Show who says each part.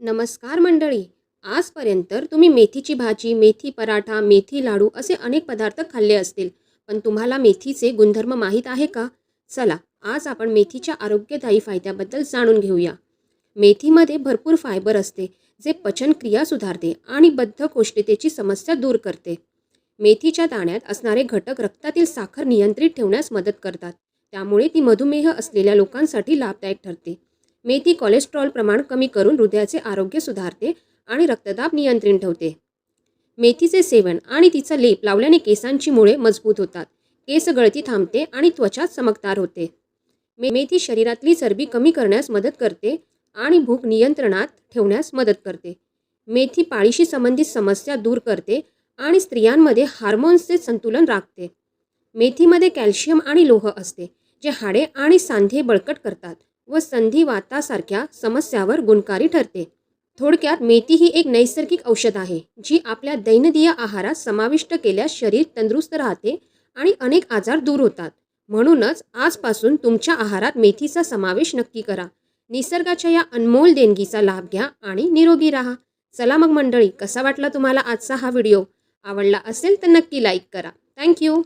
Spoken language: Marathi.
Speaker 1: नमस्कार मंडळी. आजपर्यंत तुम्ही मेथीची भाजी, मेथी पराठा, मेथी लाडू असे अनेक पदार्थ खाल्ले असतील. पण तुम्हाला मेथीचे गुणधर्म माहीत आहे का? चला, आज आपण मेथीच्या आरोग्यदायी फायद्याबद्दल जाणून घेऊया. मेथीमध्ये भरपूर फायबर असते, जे पचनक्रिया सुधारते आणि बद्धकोष्ठतेची समस्या दूर करते. मेथीच्या दाण्यात असणारे घटक रक्तातील साखर नियंत्रित ठेवण्यास मदत करतात. त्यामुळे ती मधुमेह असलेल्या लोकांसाठी लाभदायक ठरते. मेथी कोलेस्ट्रॉल प्रमाण कमी करून हृदयाचे आरोग्य सुधारते आणि रक्तदाब नियंत्रित ठेवते. मेथीचे सेवन आणि तिचा लेप लावल्याने केसांची मुळे मजबूत होतात, केस गळती थांबते आणि त्वचा चमकदार होते. मेथी शरीरातली चरबी कमी करण्यास मदत करते आणि भूक नियंत्रणात ठेवण्यास मदत करते. मेथी पाळीशी संबंधित समस्या दूर करते आणि स्त्रियांमध्ये हार्मोन्सचे संतुलन राखते. मेथीमध्ये कॅल्शियम आणि लोह असते, जे हाडे आणि सांधे बळकट करतात व संधिवातासारख्या समस्यावर गुणकारी ठरते. थोडक्यात मेथी ही एक नैसर्गिक औषध आहे, जी आपल्या दैनंदिन आहारात समाविष्ट केल्यास शरीर तंदुरुस्त राहते आणि अनेक आजार दूर होतात. म्हणूनच आजपासून तुमच्या आहारात मेथीचा समावेश नक्की करा. निसर्गाच्या या अनमोल देणगीचा लाभ घ्या आणि निरोगी राहा. चला मग मंडळी, कसा वाटला तुम्हाला आजचा हा व्हिडिओ? आवडला असेल तर नक्की लाईक करा. थँक्यू.